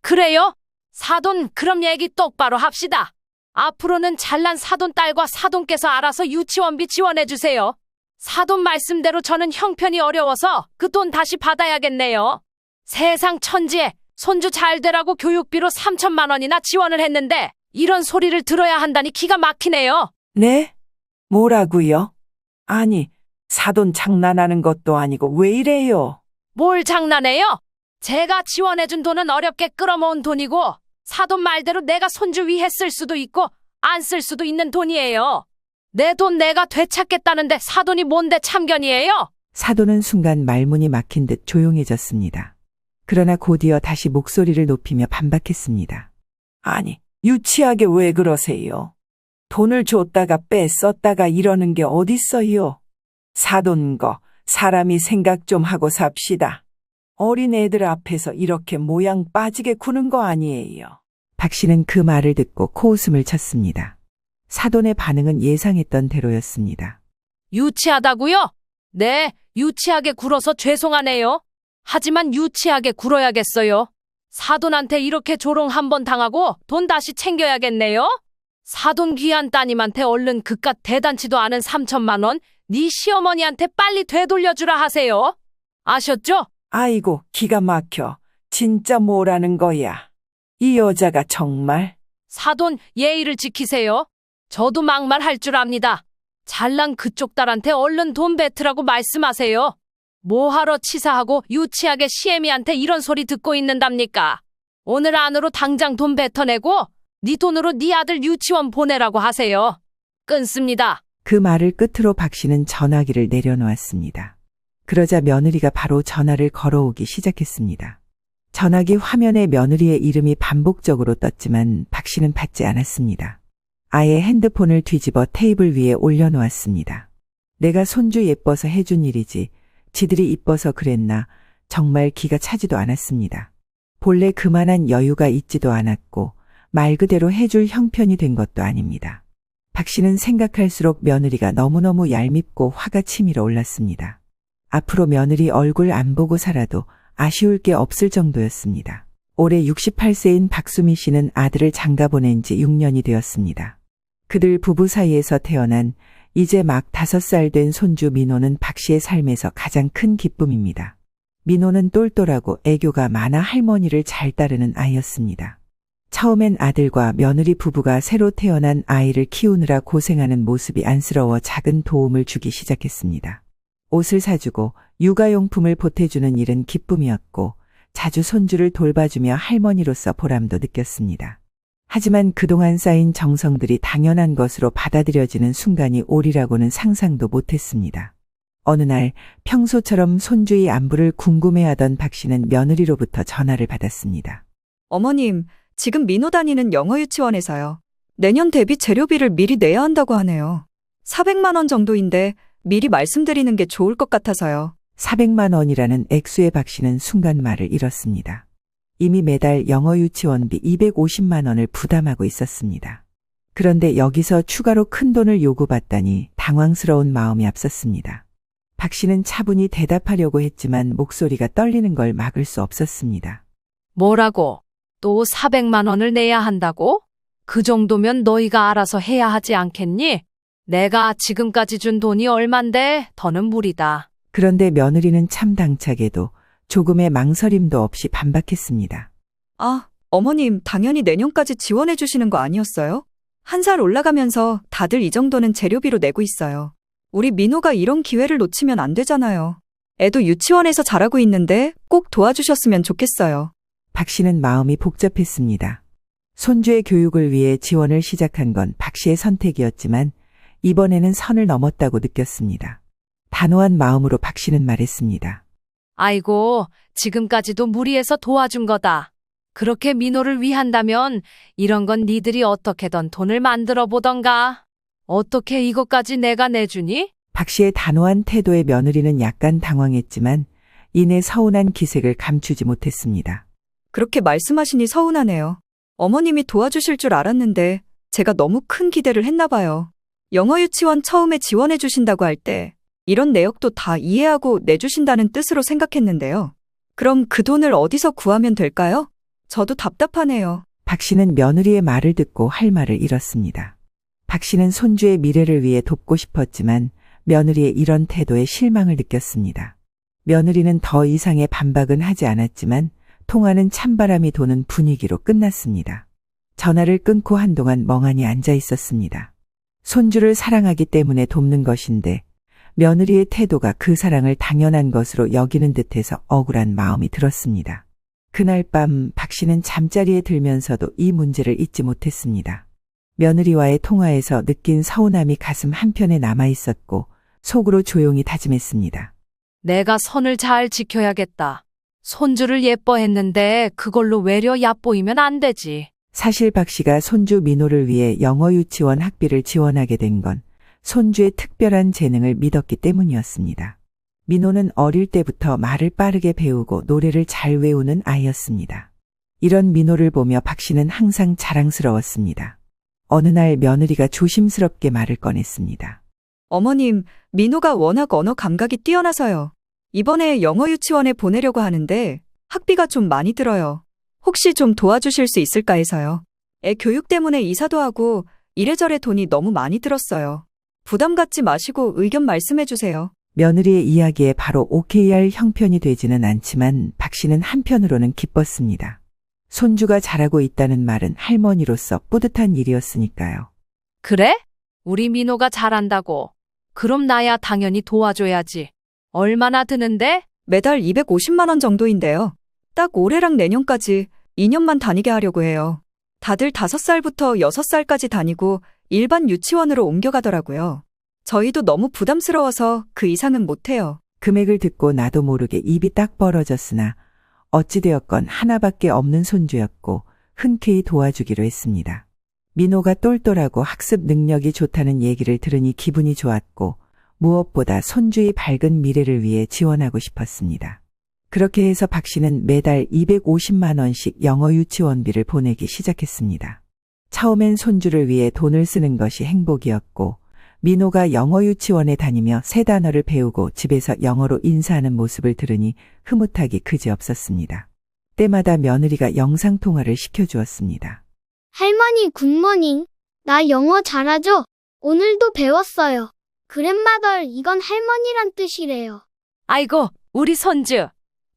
그래요? 사돈, 그럼 얘기 똑바로 합시다. 앞으로는 잘난 사돈 딸과 사돈께서 알아서 유치원비 지원해주세요. 사돈 말씀대로 저는 형편이 어려워서 그 돈 다시 받아야겠네요. 세상 천지에 손주 잘 되라고 교육비로 3천만 원이나 지원을 했는데 이런 소리를 들어야 한다니 기가 막히네요. 네? 뭐라고요? 아니, 사돈 장난하는 것도 아니고 왜 이래요? 뭘 장난해요? 제가 지원해준 돈은 어렵게 끌어모은 돈이고 사돈 말대로 내가 손주 위해 쓸 수도 있고 안 쓸 수도 있는 돈이에요. 내 돈 내가 되찾겠다는데 사돈이 뭔데 참견이에요? 사돈은 순간 말문이 막힌 듯 조용해졌습니다. 그러나 곧이어 다시 목소리를 높이며 반박했습니다. 아니, 유치하게 왜 그러세요? 돈을 줬다가 뺐었다가 이러는 게 어딨어요? 사돈 거 사람이 생각 좀 하고 삽시다. 어린 애들 앞에서 이렇게 모양 빠지게 구는 거 아니에요. 박 씨는 그 말을 듣고 코웃음을 쳤습니다. 사돈의 반응은 예상했던 대로였습니다. 유치하다고요? 네, 유치하게 굴어서 죄송하네요. 하지만 유치하게 굴어야겠어요. 사돈한테 이렇게 조롱 한번 당하고 돈 다시 챙겨야겠네요. 사돈 귀한 따님한테 얼른 그깟 대단치도 않은 3천만 원 네 시어머니한테 빨리 되돌려주라 하세요. 아셨죠? 아이고, 기가 막혀. 진짜 뭐라는 거야. 이 여자가 정말. 사돈 예의를 지키세요. 저도 막말할 줄 압니다. 잘난 그쪽 딸한테 얼른 돈 뱉으라고 말씀하세요. 뭐하러 치사하고 유치하게 시애미한테 이런 소리 듣고 있는답니까? 오늘 안으로 당장 돈 뱉어내고 네 돈으로 네 아들 유치원 보내라고 하세요. 끊습니다. 그 말을 끝으로 박 씨는 전화기를 내려놓았습니다. 그러자 며느리가 바로 전화를 걸어오기 시작했습니다. 전화기 화면에 며느리의 이름이 반복적으로 떴지만 박 씨는 받지 않았습니다. 아예 핸드폰을 뒤집어 테이블 위에 올려놓았습니다. 내가 손주 예뻐서 해준 일이지 지들이 이뻐서 그랬나 정말 기가 차지도 않았습니다. 본래 그만한 여유가 있지도 않았고 말 그대로 해줄 형편이 된 것도 아닙니다. 박 씨는 생각할수록 며느리가 너무너무 얄밉고 화가 치밀어 올랐습니다. 앞으로 며느리 얼굴 안 보고 살아도 아쉬울 게 없을 정도였습니다. 올해 68세인 박수미 씨는 아들을 장가 보낸 지 6년이 되었습니다. 그들 부부 사이에서 태어난 이제 막 5살 된 손주 민호는 박 씨의 삶에서 가장 큰 기쁨입니다. 민호는 똘똘하고 애교가 많아 할머니를 잘 따르는 아이였습니다. 처음엔 아들과 며느리 부부가 새로 태어난 아이를 키우느라 고생하는 모습이 안쓰러워 작은 도움을 주기 시작했습니다. 옷을 사주고 육아용품을 보태주는 일은 기쁨이었고 자주 손주를 돌봐주며 할머니로서 보람도 느꼈습니다. 하지만 그동안 쌓인 정성들이 당연한 것으로 받아들여지는 순간이 오리라고는 상상도 못했습니다. 어느 날 평소처럼 손주의 안부를 궁금해하던 박 씨는 며느리로부터 전화를 받았습니다. 어머님, 지금 민호 다니는 영어 유치원에서요. 내년 대비 재료비를 미리 내야 한다고 하네요. 400만 원 정도인데 미리 말씀드리는 게 좋을 것 같아서요. 400만 원이라는 액수의 박 씨는 순간 말을 잃었습니다. 이미 매달 영어 유치원비 250만 원을 부담하고 있었습니다. 그런데 여기서 추가로 큰 돈을 요구받다니 당황스러운 마음이 앞섰습니다. 박 씨는 차분히 대답하려고 했지만 목소리가 떨리는 걸 막을 수 없었습니다. 뭐라고? 또 400만 원을 내야 한다고? 그 정도면 너희가 알아서 해야 하지 않겠니? 내가 지금까지 준 돈이 얼만데 더는 무리다. 그런데 며느리는 참 당차게도 조금의 망설임도 없이 반박했습니다. 아, 어머님, 당연히 내년까지 지원해 주시는 거 아니었어요? 1살 올라가면서 다들 이 정도는 재료비로 내고 있어요. 우리 민호가 이런 기회를 놓치면 안 되잖아요. 애도 유치원에서 자라고 있는데 꼭 도와주셨으면 좋겠어요. 박 씨는 마음이 복잡했습니다. 손주의 교육을 위해 지원을 시작한 건 박 씨의 선택이었지만 이번에는 선을 넘었다고 느꼈습니다. 단호한 마음으로 박 씨는 말했습니다. 아이고, 지금까지도 무리해서 도와준 거다. 그렇게 민호를 위한다면 이런 건 니들이 어떻게든 돈을 만들어 보던가. 어떻게 이것까지 내가 내주니? 박 씨의 단호한 태도에 며느리는 약간 당황했지만 이내 서운한 기색을 감추지 못했습니다. 그렇게 말씀하시니 서운하네요. 어머님이 도와주실 줄 알았는데 제가 너무 큰 기대를 했나 봐요. 영어 유치원 처음에 지원해 주신다고 할 때 이런 내역도 다 이해하고 내주신다는 뜻으로 생각했는데요. 그럼 그 돈을 어디서 구하면 될까요? 저도 답답하네요. 박 씨는 며느리의 말을 듣고 할 말을 잃었습니다. 박 씨는 손주의 미래를 위해 돕고 싶었지만 며느리의 이런 태도에 실망을 느꼈습니다. 며느리는 더 이상의 반박은 하지 않았지만 통화는 찬바람이 도는 분위기로 끝났습니다. 전화를 끊고 한동안 멍하니 앉아 있었습니다. 손주를 사랑하기 때문에 돕는 것인데 며느리의 태도가 그 사랑을 당연한 것으로 여기는 듯해서 억울한 마음이 들었습니다. 그날 밤 박 씨는 잠자리에 들면서도 이 문제를 잊지 못했습니다. 며느리와의 통화에서 느낀 서운함이 가슴 한편에 남아 있었고 속으로 조용히 다짐했습니다. 내가 선을 잘 지켜야겠다. 손주를 예뻐했는데 그걸로 외려 얕보이면 안 되지. 사실 박 씨가 손주 민호를 위해 영어 유치원 학비를 지원하게 된 건 손주의 특별한 재능을 믿었기 때문이었습니다. 민호는 어릴 때부터 말을 빠르게 배우고 노래를 잘 외우는 아이였습니다. 이런 민호를 보며 박 씨는 항상 자랑스러웠습니다. 어느 날 며느리가 조심스럽게 말을 꺼냈습니다. 어머님, 민호가 워낙 언어 감각이 뛰어나서요. 이번에 영어 유치원에 보내려고 하는데 학비가 좀 많이 들어요. 혹시 좀 도와주실 수 있을까 해서요. 애 교육 때문에 이사도 하고 이래저래 돈이 너무 많이 들었어요. 부담 갖지 마시고 의견 말씀해 주세요. 며느리의 이야기에 바로 오케이 할 형편이 되지는 않지만 박 씨는 한편으로는 기뻤습니다. 손주가 잘하고 있다는 말은 할머니로서 뿌듯한 일이었으니까요. 그래? 우리 민호가 잘한다고. 그럼 나야 당연히 도와줘야지. 얼마나 드는데? 매달 250만 원 정도인데요. 딱 올해랑 내년까지 2년만 다니게 하려고 해요. 다들 5살부터 6살까지 다니고 일반 유치원으로 옮겨가더라고요. 저희도 너무 부담스러워서 그 이상은 못해요. 금액을 듣고 나도 모르게 입이 딱 벌어졌으나 어찌되었건 하나밖에 없는 손주였고 흔쾌히 도와주기로 했습니다. 민호가 똘똘하고 학습 능력이 좋다는 얘기를 들으니 기분이 좋았고 무엇보다 손주의 밝은 미래를 위해 지원하고 싶었습니다. 그렇게 해서 박 씨는 매달 250만 원씩 영어 유치원비를 보내기 시작했습니다. 처음엔 손주를 위해 돈을 쓰는 것이 행복이었고 민호가 영어 유치원에 다니며 새 단어를 배우고 집에서 영어로 인사하는 모습을 들으니 흐뭇하기 그지없었습니다. 때마다 며느리가 영상통화를 시켜주었습니다. 할머니 굿모닝. 나 영어 잘하죠? 오늘도 배웠어요. 그랜마덜 이건 할머니란 뜻이래요. 아이고, 우리 손주.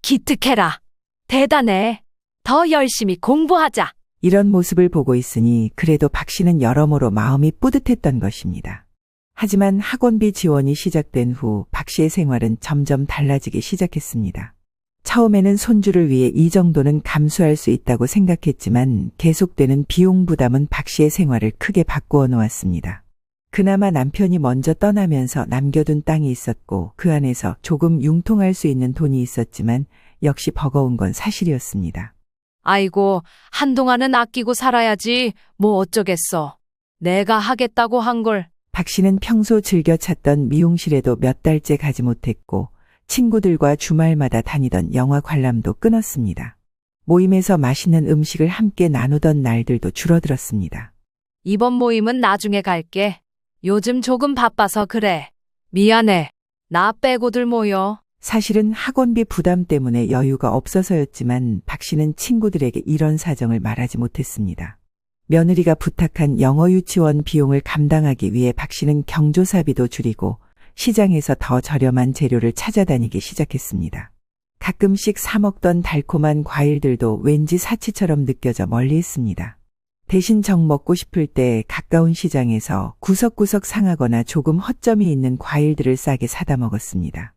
기특해라. 대단해. 더 열심히 공부하자. 이런 모습을 보고 있으니 그래도 박 씨는 여러모로 마음이 뿌듯했던 것입니다. 하지만 학원비 지원이 시작된 후 박 씨의 생활은 점점 달라지기 시작했습니다. 처음에는 손주를 위해 이 정도는 감수할 수 있다고 생각했지만 계속되는 비용 부담은 박 씨의 생활을 크게 바꾸어 놓았습니다. 그나마 남편이 먼저 떠나면서 남겨둔 땅이 있었고 그 안에서 조금 융통할 수 있는 돈이 있었지만 역시 버거운 건 사실이었습니다. 아이고, 한동안은 아끼고 살아야지. 뭐 어쩌겠어. 내가 하겠다고 한 걸. 박 씨는 평소 즐겨 찾던 미용실에도 몇 달째 가지 못했고 친구들과 주말마다 다니던 영화 관람도 끊었습니다. 모임에서 맛있는 음식을 함께 나누던 날들도 줄어들었습니다. 이번 모임은 나중에 갈게. 요즘 조금 바빠서 그래. 미안해. 나 빼고들 모여. 사실은 학원비 부담 때문에 여유가 없어서였지만 박 씨는 친구들에게 이런 사정을 말하지 못했습니다. 며느리가 부탁한 영어 유치원 비용을 감당하기 위해 박 씨는 경조사비도 줄이고 시장에서 더 저렴한 재료를 찾아다니기 시작했습니다. 가끔씩 사 먹던 달콤한 과일들도 왠지 사치처럼 느껴져 멀리했습니다. 대신 정 먹고 싶을 때 가까운 시장에서 구석구석 상하거나 조금 허점이 있는 과일들을 싸게 사다 먹었습니다.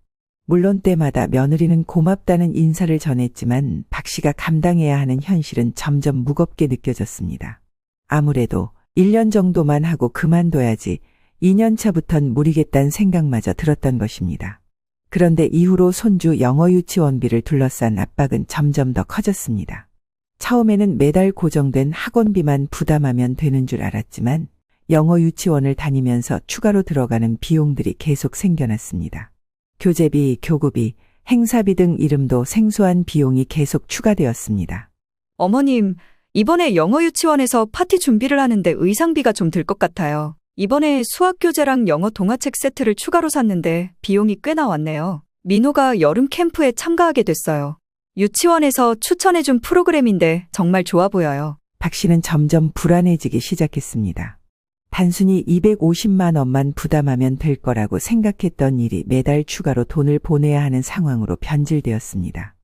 물론 때마다 며느리는 고맙다는 인사를 전했지만 박 씨가 감당해야 하는 현실은 점점 무겁게 느껴졌습니다. 아무래도 1년 정도만 하고 그만둬야지 2년 차부턴 무리겠다는 생각마저 들었던 것입니다. 그런데 이후로 손주 영어 유치원비를 둘러싼 압박은 점점 더 커졌습니다. 처음에는 매달 고정된 학원비만 부담하면 되는 줄 알았지만 영어 유치원을 다니면서 추가로 들어가는 비용들이 계속 생겨났습니다. 교재비, 교구비, 행사비 등 이름도 생소한 비용이 계속 추가되었습니다. 어머님, 이번에 영어 유치원에서 파티 준비를 하는데 의상비가 좀 들 것 같아요. 이번에 수학 교재랑 영어 동화책 세트를 추가로 샀는데 비용이 꽤 나왔네요. 민호가 여름 캠프에 참가하게 됐어요. 유치원에서 추천해준 프로그램인데 정말 좋아 보여요. 박 씨는 점점 불안해지기 시작했습니다. 단순히 250만 원만 부담하면 될 거라고 생각했던 일이 매달 추가로 돈을 보내야 하는 상황으로 변질되었습니다.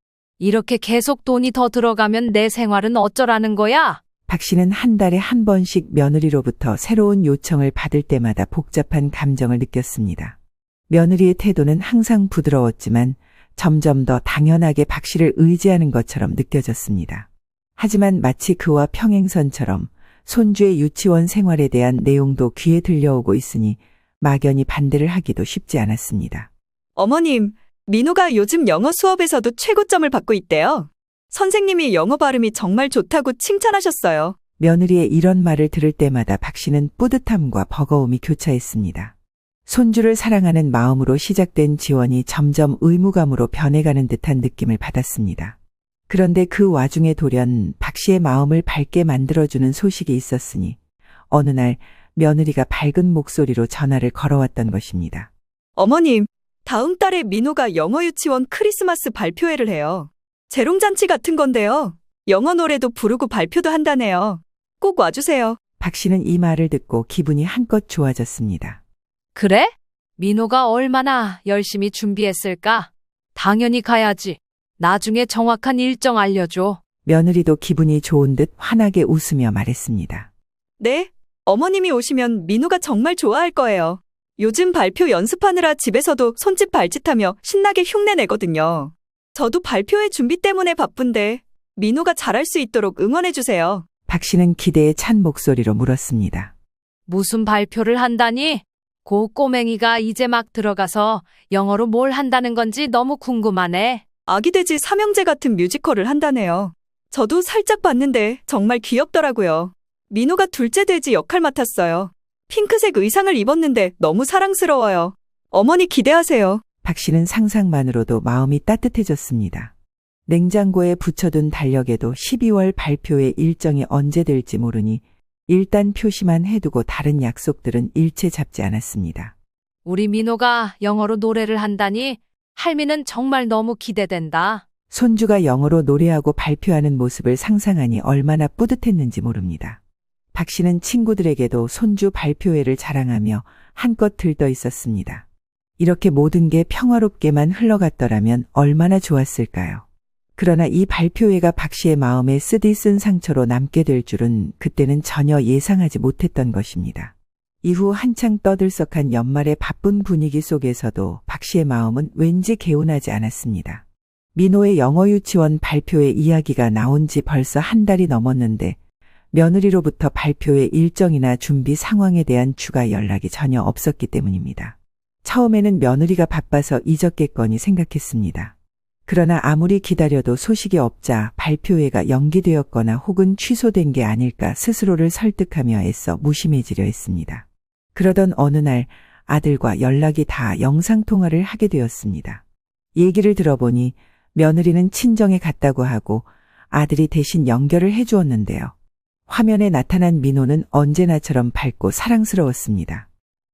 이렇게 계속 돈이 더 들어가면 내 생활은 어쩌라는 거야? 박 씨는 한 달에 한 번씩 며느리로부터 새로운 요청을 받을 때마다 복잡한 감정을 느꼈습니다. 며느리의 태도는 항상 부드러웠지만 점점 더 당연하게 박 씨를 의지하는 것처럼 느껴졌습니다. 하지만 마치 그와 평행선처럼 손주의 유치원 생활에 대한 내용도 귀에 들려오고 있으니 막연히 반대를 하기도 쉽지 않았습니다. 어머님, 민호가 요즘 영어 수업에서도 최고점을 받고 있대요. 선생님이 영어 발음이 정말 좋다고 칭찬하셨어요. 며느리의 이런 말을 들을 때마다 박 씨는 뿌듯함과 버거움이 교차했습니다. 손주를 사랑하는 마음으로 시작된 지원이 점점 의무감으로 변해가는 듯한 느낌을 받았습니다. 그런데 그 와중에 돌연 박 씨의 마음을 밝게 만들어주는 소식이 있었으니 어느 날 며느리가 밝은 목소리로 전화를 걸어왔던 것입니다. 어머님, 다음 달에 민호가 영어 유치원 크리스마스 발표회를 해요. 재롱잔치 같은 건데요. 영어 노래도 부르고 발표도 한다네요. 꼭 와주세요. 박 씨는 이 말을 듣고 기분이 한껏 좋아졌습니다. 그래? 민호가 얼마나 열심히 준비했을까? 당연히 가야지. 나중에 정확한 일정 알려줘. 며느리도 기분이 좋은 듯 환하게 웃으며 말했습니다. 네, 어머님이 오시면 민호가 정말 좋아할 거예요. 요즘 발표 연습하느라 집에서도 손짓 발짓하며 신나게 흉내 내거든요. 저도 발표회 준비 때문에 바쁜데 민호가 잘할 수 있도록 응원해주세요. 박 씨는 기대에 찬 목소리로 물었습니다. 무슨 발표를 한다니? 고 꼬맹이가 이제 막 들어가서 영어로 뭘 한다는 건지 너무 궁금하네. 아기돼지 삼형제 같은 뮤지컬을 한다네요. 저도 살짝 봤는데 정말 귀엽더라고요. 민호가 둘째 돼지 역할 맡았어요. 핑크색 의상을 입었는데 너무 사랑스러워요. 어머니 기대하세요. 박 씨는 상상만으로도 마음이 따뜻해졌습니다. 냉장고에 붙여둔 달력에도 12월 발표회 일정이 언제 될지 모르니 일단 표시만 해두고 다른 약속들은 일체 잡지 않았습니다. 우리 민호가 영어로 노래를 한다니 할미는 정말 너무 기대된다. 손주가 영어로 노래하고 발표하는 모습을 상상하니 얼마나 뿌듯했는지 모릅니다. 박 씨는 친구들에게도 손주 발표회를 자랑하며 한껏 들떠 있었습니다. 이렇게 모든 게 평화롭게만 흘러갔더라면 얼마나 좋았을까요? 그러나 이 발표회가 박 씨의 마음에 쓰디 쓴 상처로 남게 될 줄은 그때는 전혀 예상하지 못했던 것입니다. 이후 한창 떠들썩한 연말의 바쁜 분위기 속에서도 박 씨의 마음은 왠지 개운하지 않았습니다. 민호의 영어 유치원 발표회 이야기가 나온 지 벌써 한 달이 넘었는데 며느리로부터 발표회 일정이나 준비 상황에 대한 추가 연락이 전혀 없었기 때문입니다. 처음에는 며느리가 바빠서 잊었겠거니 생각했습니다. 그러나 아무리 기다려도 소식이 없자 발표회가 연기되었거나 혹은 취소된 게 아닐까 스스로를 설득하며 애써 무심해지려 했습니다. 그러던 어느 날 아들과 연락이 다 영상통화를 하게 되었습니다. 얘기를 들어보니 며느리는 친정에 갔다고 하고 아들이 대신 연결을 해주었는데요. 화면에 나타난 민호는 언제나처럼 밝고 사랑스러웠습니다.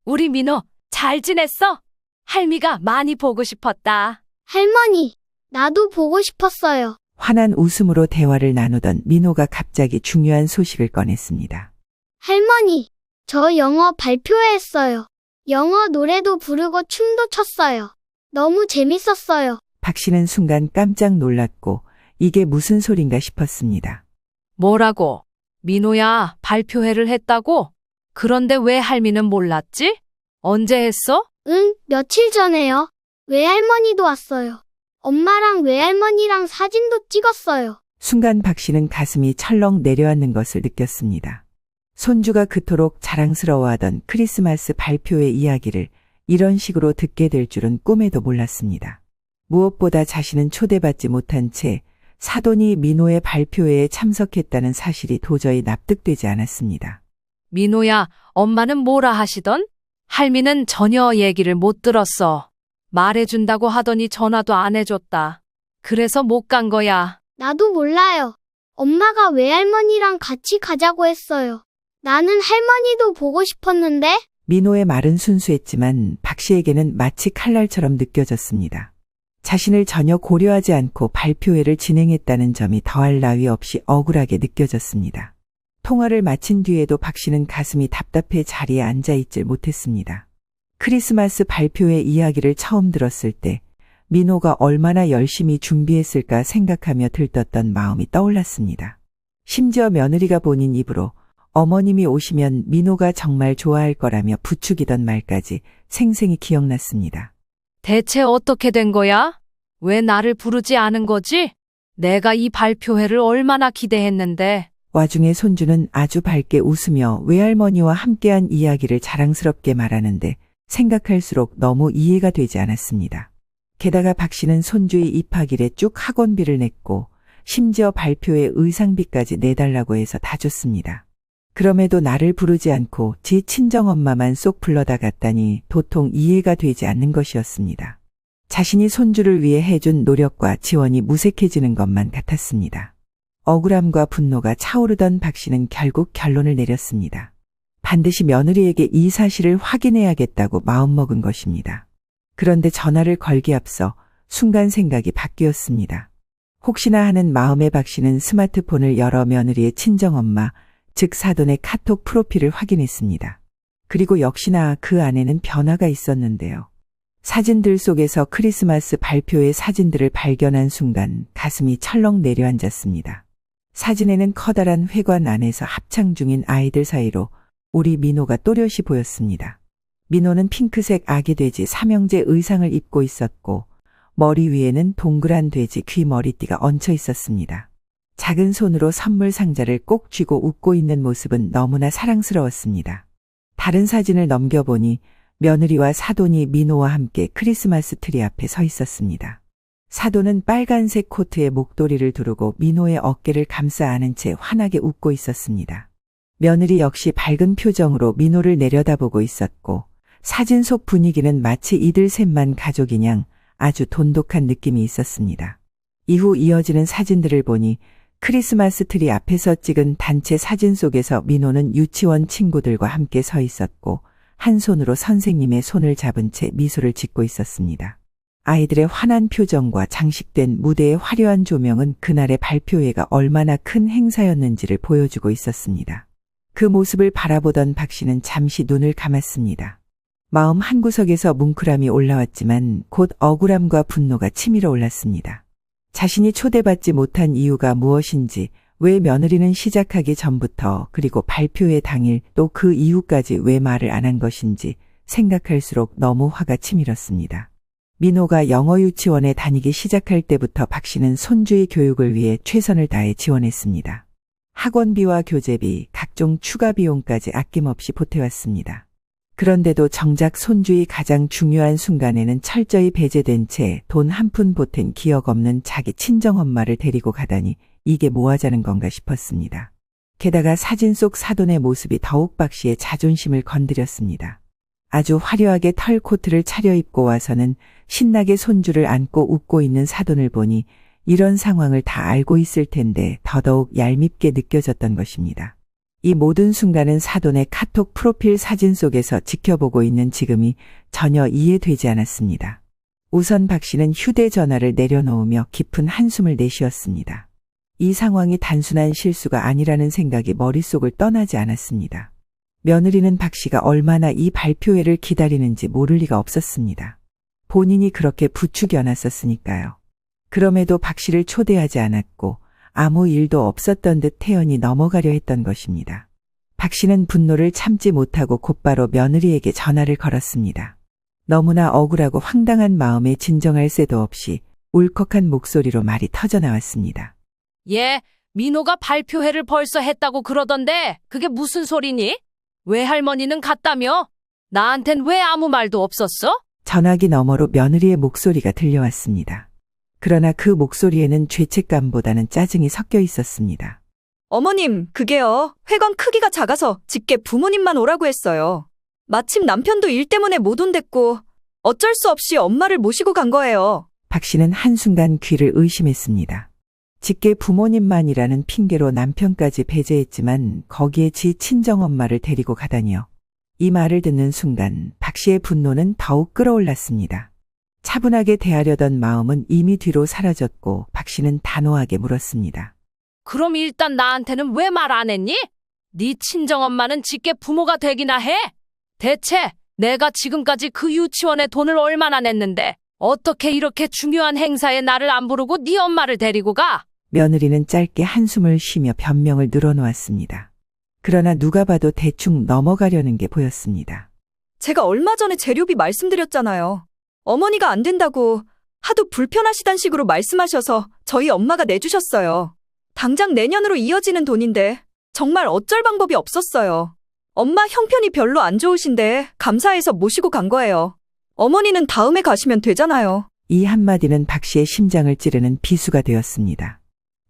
우리 민호 잘 지냈어? 할미가 많이 보고 싶었다. 할머니, 나도 보고 싶었어요. 환한 웃음으로 대화를 나누던 민호가 갑자기 중요한 소식을 꺼냈습니다. 할머니, 저 영어 발표했어요. 영어 노래도 부르고 춤도 췄어요. 너무 재밌었어요. 박 씨는 순간 깜짝 놀랐고 이게 무슨 소린가 싶었습니다. 뭐라고? 민호야, 발표회를 했다고? 그런데 왜 할미는 몰랐지? 언제 했어? 응, 며칠 전에요. 외할머니도 왔어요. 엄마랑 외할머니랑 사진도 찍었어요. 순간 박 씨는 가슴이 철렁 내려앉는 것을 느꼈습니다. 손주가 그토록 자랑스러워하던 크리스마스 발표회 이야기를 이런 식으로 듣게 될 줄은 꿈에도 몰랐습니다. 무엇보다 자신은 초대받지 못한 채 사돈이 민호의 발표회에 참석했다는 사실이 도저히 납득되지 않았습니다. 민호야, 엄마는 뭐라 하시던? 할미는 전혀 얘기를 못 들었어. 말해준다고 하더니 전화도 안 해줬다. 그래서 못 간 거야. 나도 몰라요. 엄마가 외할머니랑 같이 가자고 했어요. 나는 할머니도 보고 싶었는데. 민호의 말은 순수했지만 박 씨에게는 마치 칼날처럼 느껴졌습니다. 자신을 전혀 고려하지 않고 발표회를 진행했다는 점이 더할 나위 없이 억울하게 느껴졌습니다. 통화를 마친 뒤에도 박 씨는 가슴이 답답해 자리에 앉아 있질 못했습니다. 크리스마스 발표회 이야기를 처음 들었을 때 민호가 얼마나 열심히 준비했을까 생각하며 들떴던 마음이 떠올랐습니다. 심지어 며느리가 본인 입으로 어머님이 오시면 민호가 정말 좋아할 거라며 부추기던 말까지 생생히 기억났습니다. 대체 어떻게 된 거야? 왜 나를 부르지 않은 거지? 내가 이 발표회를 얼마나 기대했는데. 와중에 손주는 아주 밝게 웃으며 외할머니와 함께한 이야기를 자랑스럽게 말하는데 생각할수록 너무 이해가 되지 않았습니다. 게다가 박 씨는 손주의 입학일에 쭉 학원비를 냈고 심지어 발표회 의상비까지 내달라고 해서 다 줬습니다. 그럼에도 나를 부르지 않고 지 친정엄마만 쏙 불러다 갔다니 도통 이해가 되지 않는 것이었습니다. 자신이 손주를 위해 해준 노력과 지원이 무색해지는 것만 같았습니다. 억울함과 분노가 차오르던 박 씨는 결국 결론을 내렸습니다. 반드시 며느리에게 이 사실을 확인해야겠다고 마음먹은 것입니다. 그런데 전화를 걸기 앞서 순간 생각이 바뀌었습니다. 혹시나 하는 마음에 박 씨는 스마트폰을 열어 며느리의 친정엄마, 즉 사돈의 카톡 프로필을 확인했습니다. 그리고 역시나 그 안에는 변화가 있었는데요. 사진들 속에서 크리스마스 발표회 사진들을 발견한 순간 가슴이 철렁 내려앉았습니다. 사진에는 커다란 회관 안에서 합창 중인 아이들 사이로 우리 민호가 또렷이 보였습니다. 민호는 핑크색 아기 돼지 삼형제 의상을 입고 있었고 머리 위에는 동그란 돼지 귀 머리띠가 얹혀 있었습니다. 작은 손으로 선물 상자를 꼭 쥐고 웃고 있는 모습은 너무나 사랑스러웠습니다. 다른 사진을 넘겨보니 며느리와 사돈이 민호와 함께 크리스마스 트리 앞에 서 있었습니다. 사돈은 빨간색 코트에 목도리를 두르고 민호의 어깨를 감싸 안은 채 환하게 웃고 있었습니다. 며느리 역시 밝은 표정으로 민호를 내려다보고 있었고 사진 속 분위기는 마치 이들 셋만 가족이냥 아주 돈독한 느낌이 있었습니다. 이후 이어지는 사진들을 보니 크리스마스 트리 앞에서 찍은 단체 사진 속에서 민호는 유치원 친구들과 함께 서 있었고 한 손으로 선생님의 손을 잡은 채 미소를 짓고 있었습니다. 아이들의 환한 표정과 장식된 무대의 화려한 조명은 그날의 발표회가 얼마나 큰 행사였는지를 보여주고 있었습니다. 그 모습을 바라보던 박 씨는 잠시 눈을 감았습니다. 마음 한구석에서 뭉클함이 올라왔지만 곧 억울함과 분노가 치밀어 올랐습니다. 자신이 초대받지 못한 이유가 무엇인지, 왜 며느리는 시작하기 전부터 그리고 발표회 당일 또 그 이후까지 왜 말을 안 한 것인지 생각할수록 너무 화가 치밀었습니다. 민호가 영어 유치원에 다니기 시작할 때부터 박 씨는 손주의 교육을 위해 최선을 다해 지원했습니다. 학원비와 교재비, 각종 추가 비용까지 아낌없이 보태왔습니다. 그런데도 정작 손주의 가장 중요한 순간에는 철저히 배제된 채 돈 한 푼 보탠 기억 없는 자기 친정엄마를 데리고 가다니 이게 뭐 하자는 건가 싶었습니다. 게다가 사진 속 사돈의 모습이 더욱 박 씨의 자존심을 건드렸습니다. 아주 화려하게 털 코트를 차려입고 와서는 신나게 손주를 안고 웃고 있는 사돈을 보니 이런 상황을 다 알고 있을 텐데 더더욱 얄밉게 느껴졌던 것입니다. 이 모든 순간은 사돈의 카톡 프로필 사진 속에서 지켜보고 있는 지금이 전혀 이해되지 않았습니다. 우선 박 씨는 휴대전화를 내려놓으며 깊은 한숨을 내쉬었습니다. 이 상황이 단순한 실수가 아니라는 생각이 머릿속을 떠나지 않았습니다. 며느리는 박 씨가 얼마나 이 발표회를 기다리는지 모를 리가 없었습니다. 본인이 그렇게 부추겨놨었으니까요. 그럼에도 박 씨를 초대하지 않았고 아무 일도 없었던 듯 태연히 넘어가려 했던 것입니다. 박 씨는 분노를 참지 못하고 곧바로 며느리에게 전화를 걸었습니다. 너무나 억울하고 황당한 마음에 진정할 새도 없이 울컥한 목소리로 말이 터져나왔습니다. 예, 민호가 발표회를 벌써 했다고 그러던데 그게 무슨 소리니? 외할머니는 갔다며? 나한텐 왜 아무 말도 없었어? 전화기 너머로 며느리의 목소리가 들려왔습니다. 그러나 그 목소리에는 죄책감보다는 짜증이 섞여 있었습니다. 어머님, 그게요. 회관 크기가 작아서 직계 부모님만 오라고 했어요. 마침 남편도 일 때문에 못 온댔고 어쩔 수 없이 엄마를 모시고 간 거예요. 박 씨는 한순간 귀를 의심했습니다. 직계 부모님만이라는 핑계로 남편까지 배제했지만 거기에 지 친정엄마를 데리고 가다니요. 이 말을 듣는 순간 박 씨의 분노는 더욱 끌어올랐습니다. 차분하게 대하려던 마음은 이미 뒤로 사라졌고 박 씨는 단호하게 물었습니다. 그럼 일단 나한테는 왜 말 안 했니? 네 친정엄마는 직계 부모가 되기나 해? 대체 내가 지금까지 그 유치원에 돈을 얼마나 냈는데 어떻게 이렇게 중요한 행사에 나를 안 부르고 네 엄마를 데리고 가? 며느리는 짧게 한숨을 쉬며 변명을 늘어놓았습니다. 그러나 누가 봐도 대충 넘어가려는 게 보였습니다. 제가 얼마 전에 재료비 말씀드렸잖아요. 어머니가 안 된다고 하도 불편하시단 식으로 말씀하셔서 저희 엄마가 내주셨어요. 당장 내년으로 이어지는 돈인데 정말 어쩔 방법이 없었어요. 엄마 형편이 별로 안 좋으신데 감사해서 모시고 간 거예요. 어머니는 다음에 가시면 되잖아요. 이 한마디는 박 씨의 심장을 찌르는 비수가 되었습니다.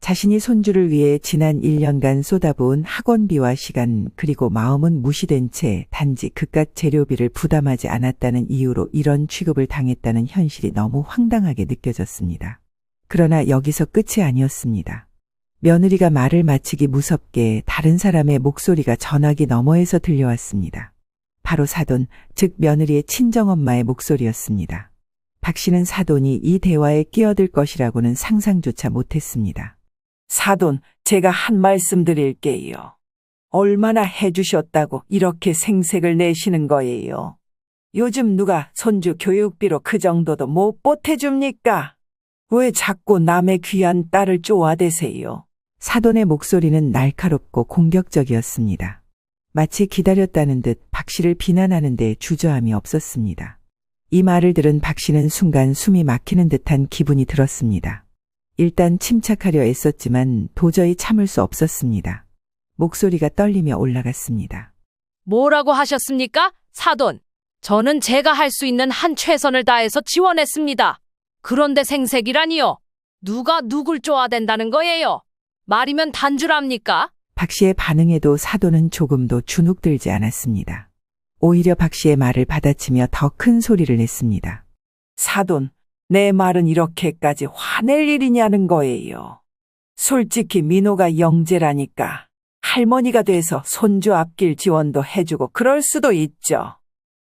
자신이 손주를 위해 지난 1년간 쏟아부은 학원비와 시간 그리고 마음은 무시된 채 단지 그깟 재료비를 부담하지 않았다는 이유로 이런 취급을 당했다는 현실이 너무 황당하게 느껴졌습니다. 그러나 여기서 끝이 아니었습니다. 며느리가 말을 마치기 무섭게 다른 사람의 목소리가 전화기 너머에서 들려왔습니다. 바로 사돈, 즉 며느리의 친정엄마의 목소리였습니다. 박 씨는 사돈이 이 대화에 끼어들 것이라고는 상상조차 못했습니다. 사돈, 제가 한 말씀 드릴게요. 얼마나 해주셨다고 이렇게 생색을 내시는 거예요. 요즘 누가 손주 교육비로 그 정도도 못 보태줍니까? 왜 자꾸 남의 귀한 딸을 쪼아대세요? 사돈의 목소리는 날카롭고 공격적이었습니다. 마치 기다렸다는 듯 박 씨를 비난하는 데 주저함이 없었습니다. 이 말을 들은 박 씨는 순간 숨이 막히는 듯한 기분이 들었습니다. 일단 침착하려 애썼지만 도저히 참을 수 없었습니다. 목소리가 떨리며 올라갔습니다. 뭐라고 하셨습니까? 사돈. 저는 제가 할 수 있는 한 최선을 다해서 지원했습니다. 그런데 생색이라니요. 누가 누굴 쪼아댄다는 거예요? 말이면 단줄합니까? 박 씨의 반응에도 사돈은 조금도 주눅들지 않았습니다. 오히려 박 씨의 말을 받아치며 더 큰 소리를 냈습니다. 사돈, 내 말은 이렇게까지 화낼 일이냐는 거예요. 솔직히 민호가 영재라니까 할머니가 돼서 손주 앞길 지원도 해주고 그럴 수도 있죠.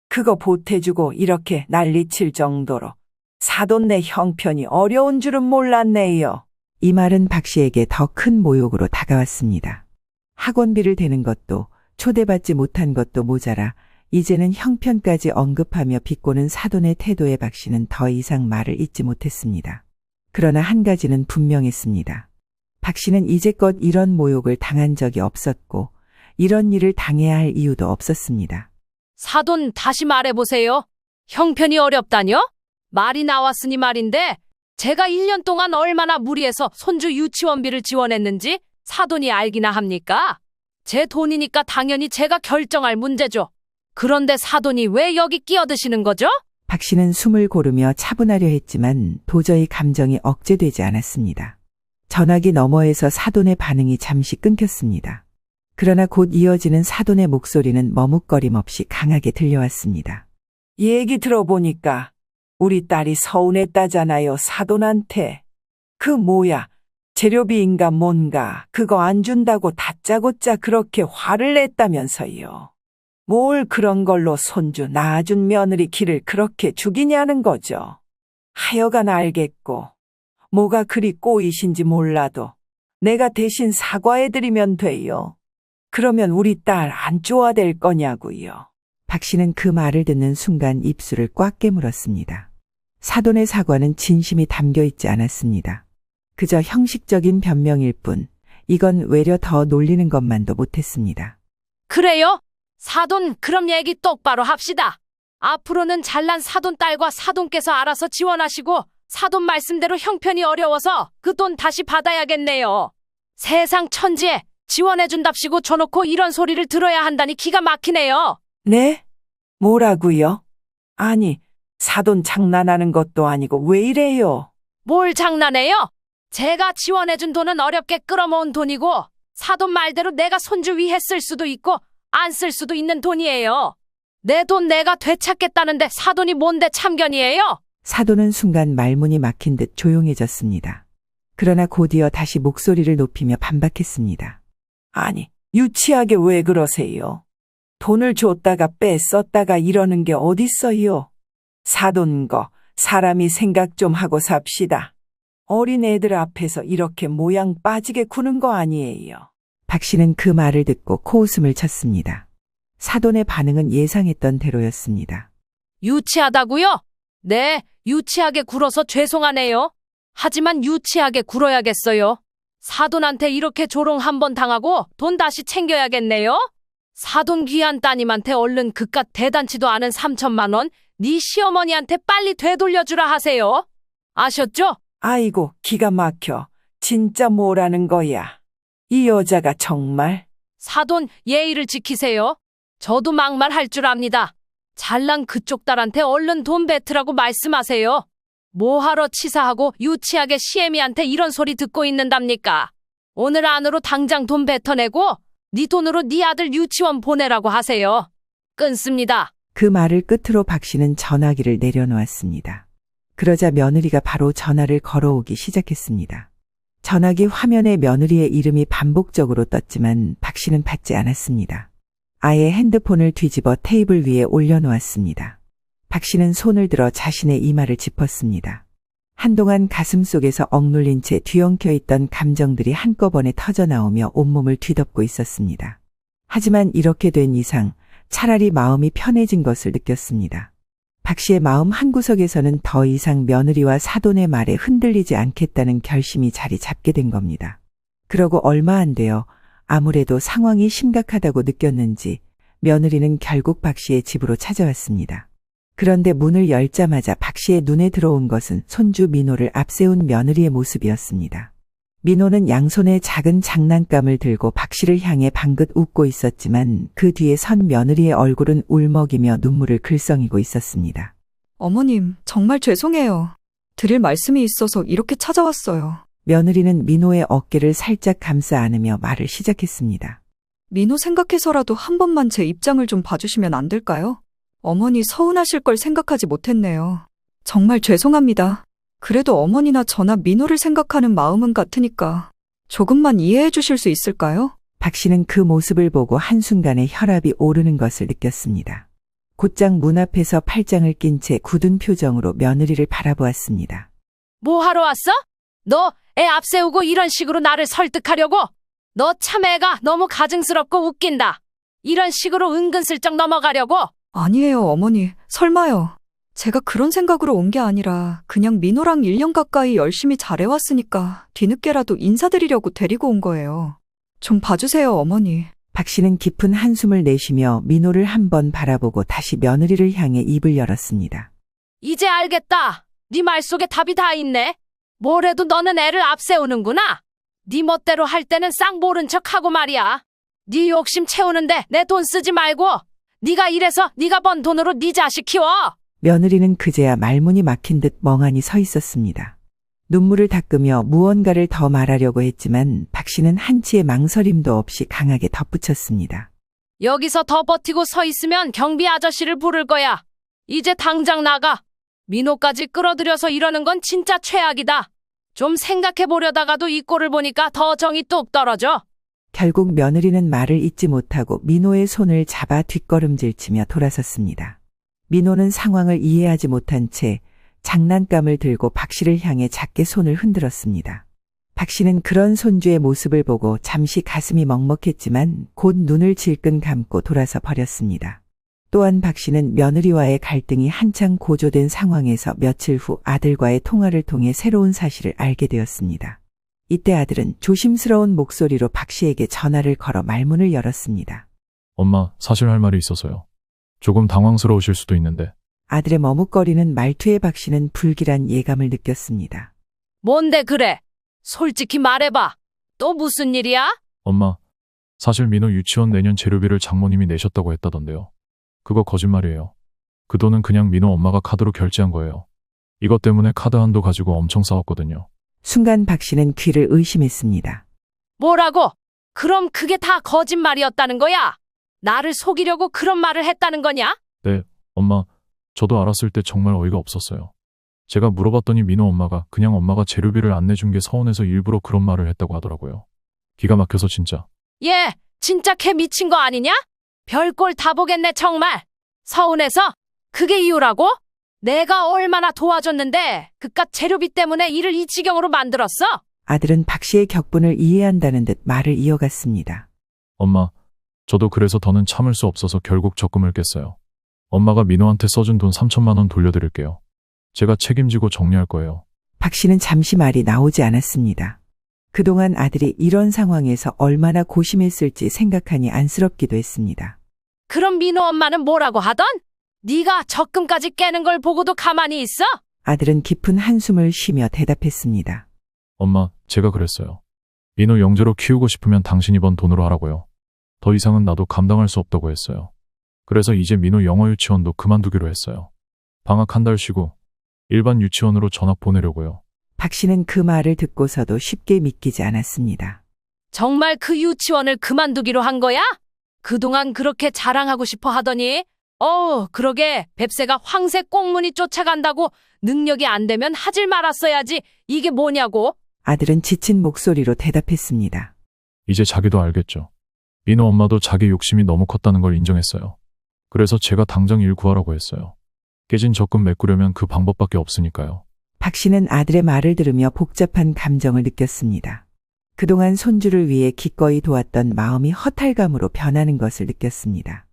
그거 보태주고 이렇게 난리칠 정도로 사돈 내 형편이 어려운 줄은 몰랐네요. 이 말은 박 씨에게 더 큰 모욕으로 다가왔습니다. 학원비를 대는 것도 초대받지 못한 것도 모자라 이제는 형편까지 언급하며 비꼬는 사돈의 태도에 박 씨는 더 이상 말을 잇지 못했습니다. 그러나 한 가지는 분명했습니다. 박 씨는 이제껏 이런 모욕을 당한 적이 없었고 이런 일을 당해야 할 이유도 없었습니다. 사돈 다시 말해보세요. 형편이 어렵다뇨? 말이 나왔으니 말인데 제가 1년 동안 얼마나 무리해서 손주 유치원비를 지원했는지 사돈이 알기나 합니까? 제 돈이니까 당연히 제가 결정할 문제죠. 그런데 사돈이 왜 여기 끼어드시는 거죠? 박 씨는 숨을 고르며 차분하려 했지만 도저히 감정이 억제되지 않았습니다. 전화기 너머에서 사돈의 반응이 잠시 끊겼습니다. 그러나 곧 이어지는 사돈의 목소리는 머뭇거림 없이 강하게 들려왔습니다. 얘기 들어보니까 우리 딸이 서운했다잖아요, 사돈한테. 그 뭐야, 재료비인가 뭔가 그거 안 준다고 다짜고짜 그렇게 화를 냈다면서요. 뭘 그런 걸로 손주 낳아준 며느리 길을 그렇게 죽이냐는 거죠. 하여간 알겠고 뭐가 그리 꼬이신지 몰라도 내가 대신 사과해드리면 돼요. 그러면 우리 딸 안 쪼아댈 거냐고요. 박 씨는 그 말을 듣는 순간 입술을 꽉 깨물었습니다. 사돈의 사과는 진심이 담겨 있지 않았습니다. 그저 형식적인 변명일 뿐 이건 외려 더 놀리는 것만도 못했습니다. 그래요? 사돈 그럼 얘기 똑바로 합시다. 앞으로는 잘난 사돈 딸과 사돈께서 알아서 지원하시고 사돈 말씀대로 형편이 어려워서 그 돈 다시 받아야겠네요. 세상 천지에 지원해준답시고 줘놓고 이런 소리를 들어야 한다니 기가 막히네요. 네? 뭐라고요? 아니, 사돈 장난하는 것도 아니고 왜 이래요? 뭘 장난해요? 제가 지원해준 돈은 어렵게 끌어모은 돈이고 사돈 말대로 내가 손주 위해 쓸 수도 있고 안 쓸 수도 있는 돈이에요. 내 돈 내가 되찾겠다는데 사돈이 뭔데 참견이에요? 사돈은 순간 말문이 막힌 듯 조용해졌습니다. 그러나 곧이어 다시 목소리를 높이며 반박했습니다. 아니, 유치하게 왜 그러세요? 돈을 줬다가 뺐었다가 이러는 게 어딨어요? 사돈 거, 사람이 생각 좀 하고 삽시다. 어린 애들 앞에서 이렇게 모양 빠지게 구는 거 아니에요. 박 씨는 그 말을 듣고 코웃음을 쳤습니다. 사돈의 반응은 예상했던 대로였습니다. 유치하다고요? 네, 유치하게 굴어서 죄송하네요. 하지만 유치하게 굴어야겠어요. 사돈한테 이렇게 조롱 한번 당하고 돈 다시 챙겨야겠네요. 사돈 귀한 따님한테 얼른 그깟 대단치도 않은 3천만 원 네 시어머니한테 빨리 되돌려주라 하세요. 아셨죠? 아이고, 기가 막혀. 진짜 뭐라는 거야. 이 여자가 정말. 사돈 예의를 지키세요. 저도 막말할 줄 압니다. 잘난 그쪽 딸한테 얼른 돈 뱉으라고 말씀하세요. 뭐하러 치사하고 유치하게 시애미한테 이런 소리 듣고 있는답니까? 오늘 안으로 당장 돈 뱉어내고 네 돈으로 네 아들 유치원 보내라고 하세요. 끊습니다. 그 말을 끝으로 박 씨는 전화기를 내려놓았습니다. 그러자 며느리가 바로 전화를 걸어오기 시작했습니다. 전화기 화면에 며느리의 이름이 반복적으로 떴지만 박 씨는 받지 않았습니다. 아예 핸드폰을 뒤집어 테이블 위에 올려놓았습니다. 박 씨는 손을 들어 자신의 이마를 짚었습니다. 한동안 가슴 속에서 억눌린 채 뒤엉켜 있던 감정들이 한꺼번에 터져나오며 온몸을 뒤덮고 있었습니다. 하지만 이렇게 된 이상 차라리 마음이 편해진 것을 느꼈습니다. 박 씨의 마음 한구석에서는 더 이상 며느리와 사돈의 말에 흔들리지 않겠다는 결심이 자리 잡게 된 겁니다. 그러고 얼마 안 되어 아무래도 상황이 심각하다고 느꼈는지 며느리는 결국 박 씨의 집으로 찾아왔습니다. 그런데 문을 열자마자 박 씨의 눈에 들어온 것은 손주 민호를 앞세운 며느리의 모습이었습니다. 민호는 양손에 작은 장난감을 들고 박 씨를 향해 방긋 웃고 있었지만 그 뒤에 선 며느리의 얼굴은 울먹이며 눈물을 글썽이고 있었습니다. 어머님, 정말 죄송해요. 드릴 말씀이 있어서 이렇게 찾아왔어요. 며느리는 민호의 어깨를 살짝 감싸 안으며 말을 시작했습니다. 민호 생각해서라도 한 번만 제 입장을 좀 봐주시면 안 될까요? 어머니 서운하실 걸 생각하지 못했네요. 정말 죄송합니다. 그래도 어머니나 저나 민호를 생각하는 마음은 같으니까 조금만 이해해 주실 수 있을까요? 박 씨는 그 모습을 보고 한순간에 혈압이 오르는 것을 느꼈습니다. 곧장 문 앞에서 팔짱을 낀 채 굳은 표정으로 며느리를 바라보았습니다. 뭐 하러 왔어? 너 애 앞세우고 이런 식으로 나를 설득하려고? 너 참 애가 너무 가증스럽고 웃긴다. 이런 식으로 은근슬쩍 넘어가려고? 아니에요, 어머니. 설마요. 제가 그런 생각으로 온 게 아니라 그냥 민호랑 1년 가까이 열심히 잘해왔으니까 뒤늦게라도 인사드리려고 데리고 온 거예요. 좀 봐주세요, 어머니. 박 씨는 깊은 한숨을 내쉬며 민호를 한번 바라보고 다시 며느리를 향해 입을 열었습니다. 이제 알겠다. 네 말 속에 답이 다 있네. 뭐래도 너는 애를 앞세우는구나. 네 멋대로 할 때는 싹 모른 척하고 말이야. 네 욕심 채우는데 내 돈 쓰지 말고 네가 일해서 네가 번 돈으로 네 자식 키워. 며느리는 그제야 말문이 막힌 듯 멍하니 서 있었습니다. 눈물을 닦으며 무언가를 더 말하려고 했지만 박 씨는 한치의 망설임도 없이 강하게 덧붙였습니다. 여기서 더 버티고 서 있으면 경비 아저씨를 부를 거야. 이제 당장 나가. 민호까지 끌어들여서 이러는 건 진짜 최악이다. 좀 생각해 보려다가도 이 꼴을 보니까 더 정이 뚝 떨어져. 결국 며느리는 말을 잇지 못하고 민호의 손을 잡아 뒷걸음질치며 돌아섰습니다. 민호는 상황을 이해하지 못한 채 장난감을 들고 박 씨를 향해 작게 손을 흔들었습니다. 박 씨는 그런 손주의 모습을 보고 잠시 가슴이 먹먹했지만 곧 눈을 질끈 감고 돌아서 버렸습니다. 또한 박 씨는 며느리와의 갈등이 한창 고조된 상황에서 며칠 후 아들과의 통화를 통해 새로운 사실을 알게 되었습니다. 이때 아들은 조심스러운 목소리로 박 씨에게 전화를 걸어 말문을 열었습니다. 엄마, 사실 할 말이 있어서요. 조금 당황스러우실 수도 있는데. 아들의 머뭇거리는 말투에 박 씨는 불길한 예감을 느꼈습니다. 뭔데 그래? 솔직히 말해봐. 또 무슨 일이야? 엄마, 사실 민호 유치원 내년 재료비를 장모님이 내셨다고 했다던데요. 그거 거짓말이에요. 그 돈은 그냥 민호 엄마가 카드로 결제한 거예요. 이것 때문에 카드 한도 가지고 엄청 싸웠거든요. 순간 박 씨는 귀를 의심했습니다. 뭐라고? 그럼 그게 다 거짓말이었다는 거야? 나를 속이려고 그런 말을 했다는 거냐? 네, 엄마, 저도 알았을 때 정말 어이가 없었어요. 제가 물어봤더니 민호 엄마가 그냥 엄마가 재료비를 안 내준 게 서운해서 일부러 그런 말을 했다고 하더라고요. 기가 막혀서 진짜. 얘, 진짜 걔 미친 거 아니냐? 별꼴 다 보겠네 정말. 서운해서? 그게 이유라고? 내가 얼마나 도와줬는데 그깟 재료비 때문에 일을 이 지경으로 만들었어? 아들은 박 씨의 격분을 이해한다는 듯 말을 이어갔습니다. 엄마, 저도 그래서 더는 참을 수 없어서 결국 적금을 깼어요. 엄마가 민호한테 써준 돈 3천만 원 돌려드릴게요. 제가 책임지고 정리할 거예요. 박 씨는 잠시 말이 나오지 않았습니다. 그동안 아들이 이런 상황에서 얼마나 고심했을지 생각하니 안쓰럽기도 했습니다. 그럼 민호 엄마는 뭐라고 하던? 네가 적금까지 깨는 걸 보고도 가만히 있어? 아들은 깊은 한숨을 쉬며 대답했습니다. 엄마, 제가 그랬어요. 민호 영재로 키우고 싶으면 당신이 번 돈으로 하라고요. 더 이상은 나도 감당할 수 없다고 했어요. 그래서 이제 민호 영어 유치원도 그만두기로 했어요. 방학 한 달 쉬고 일반 유치원으로 전학 보내려고요. 박 씨는 그 말을 듣고서도 쉽게 믿기지 않았습니다. 정말 그 유치원을 그만두기로 한 거야? 그동안 그렇게 자랑하고 싶어 하더니 그러게 뱁새가 황새 꽁무니 쫓아간다고 능력이 안 되면 하질 말았어야지. 이게 뭐냐고? 아들은 지친 목소리로 대답했습니다. 이제 자기도 알겠죠. 민호 엄마도 자기 욕심이 너무 컸다는 걸 인정했어요. 그래서 제가 당장 일 구하라고 했어요. 깨진 적금 메꾸려면 그 방법밖에 없으니까요. 박 씨는 아들의 말을 들으며 복잡한 감정을 느꼈습니다. 그동안 손주를 위해 기꺼이 도왔던 마음이 허탈감으로 변하는 것을 느꼈습니다.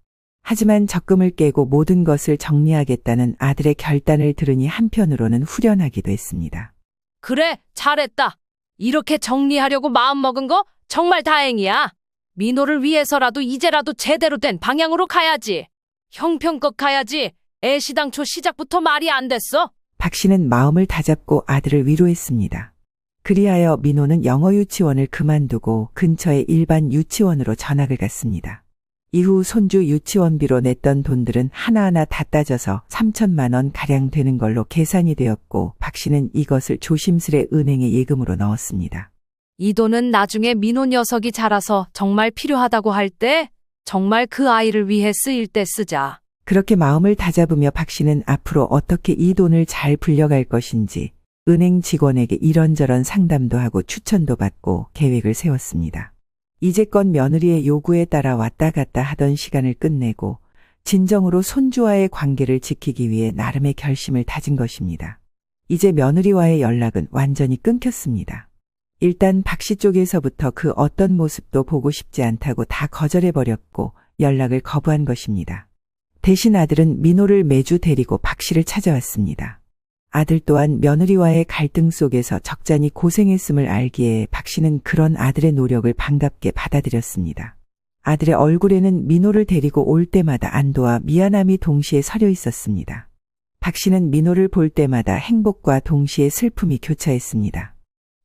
하지만 적금을 깨고 모든 것을 정리하겠다는 아들의 결단을 들으니 한편으로는 후련하기도 했습니다. 그래, 잘했다. 이렇게 정리하려고 마음먹은 거 정말 다행이야. 민호를 위해서라도 이제라도 제대로 된 방향으로 가야지. 형편껏 가야지. 애시당초 시작부터 말이 안 됐어. 박 씨는 마음을 다잡고 아들을 위로했습니다. 그리하여 민호는 영어 유치원을 그만두고 근처의 일반 유치원으로 전학을 갔습니다. 이후 손주 유치원비로 냈던 돈들은 하나하나 다 따져서 3천만 원 가량 되는 걸로 계산이 되었고 박 씨는 이것을 조심스레 은행에 예금으로 넣었습니다. 이 돈은 나중에 민호 녀석이 자라서 정말 필요하다고 할 때 정말 그 아이를 위해 쓰일 때 쓰자. 그렇게 마음을 다잡으며 박 씨는 앞으로 어떻게 이 돈을 잘 불려갈 것인지 은행 직원에게 이런저런 상담도 하고 추천도 받고 계획을 세웠습니다. 이제껏 며느리의 요구에 따라 왔다 갔다 하던 시간을 끝내고 진정으로 손주와의 관계를 지키기 위해 나름의 결심을 다진 것입니다. 이제 며느리와의 연락은 완전히 끊겼습니다. 일단 박 씨 쪽에서부터 그 어떤 모습도 보고 싶지 않다고 다 거절해버렸고 연락을 거부한 것입니다. 대신 아들은 민호를 매주 데리고 박 씨를 찾아왔습니다. 아들 또한 며느리와의 갈등 속에서 적잖이 고생했음을 알기에 박 씨는 그런 아들의 노력을 반갑게 받아들였습니다. 아들의 얼굴에는 민호를 데리고 올 때마다 안도와 미안함이 동시에 서려 있었습니다. 박 씨는 민호를 볼 때마다 행복과 동시에 슬픔이 교차했습니다.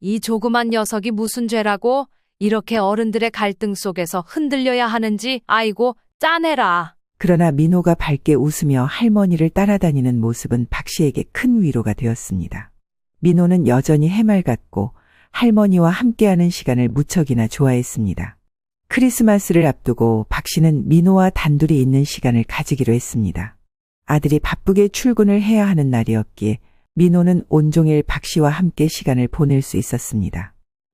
이 조그만 녀석이 무슨 죄라고 이렇게 어른들의 갈등 속에서 흔들려야 하는지 아이고 짠해라. 그러나 민호가 밝게 웃으며 할머니를 따라다니는 모습은 박 씨에게 큰 위로가 되었습니다. 민호는 여전히 해맑았고 할머니와 함께하는 시간을 무척이나 좋아했습니다. 크리스마스를 앞두고 박 씨는 민호와 단둘이 있는 시간을 가지기로 했습니다. 아들이 바쁘게 출근을 해야 하는 날이었기에 민호는 온종일 박 씨와 함께 시간을 보낼 수 있었습니다.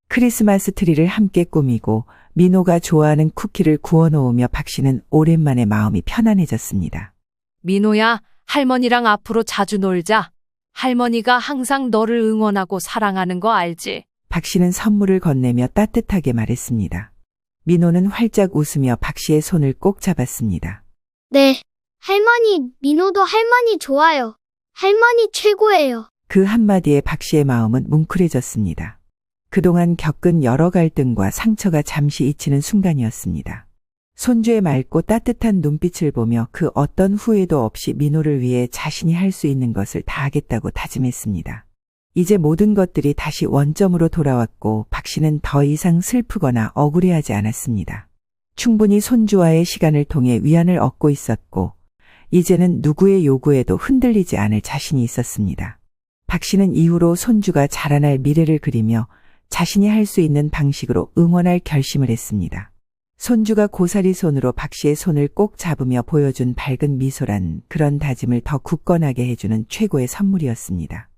크리스마스 트리를 함께 꾸미고 민호가 좋아하는 쿠키를 구워 놓으며 박 씨는 오랜만에 마음이 편안해졌습니다. 민호야, 할머니랑 앞으로 자주 놀자. 할머니가 항상 너를 응원하고 사랑하는 거 알지? 박 씨는 선물을 건네며 따뜻하게 말했습니다. 민호는 활짝 웃으며 박 씨의 손을 꼭 잡았습니다. 네. 할머니, 민호도 할머니 좋아요. 할머니 최고예요. 그 한마디에 박 씨의 마음은 뭉클해졌습니다. 그동안 겪은 여러 갈등과 상처가 잠시 잊히는 순간이었습니다. 손주의 맑고 따뜻한 눈빛을 보며 그 어떤 후회도 없이 민호를 위해 자신이 할 수 있는 것을 다하겠다고 다짐했습니다. 이제 모든 것들이 다시 원점으로 돌아왔고 박 씨는 더 이상 슬프거나 억울해하지 않았습니다. 충분히 손주와의 시간을 통해 위안을 얻고 있었고 이제는 누구의 요구에도 흔들리지 않을 자신이 있었습니다. 박 씨는 이후로 손주가 자라날 미래를 그리며 자신이 할 수 있는 방식으로 응원할 결심을 했습니다. 손주가 고사리 손으로 박 씨의 손을 꼭 잡으며 보여준 밝은 미소란 그런 다짐을 더 굳건하게 해주는 최고의 선물이었습니다.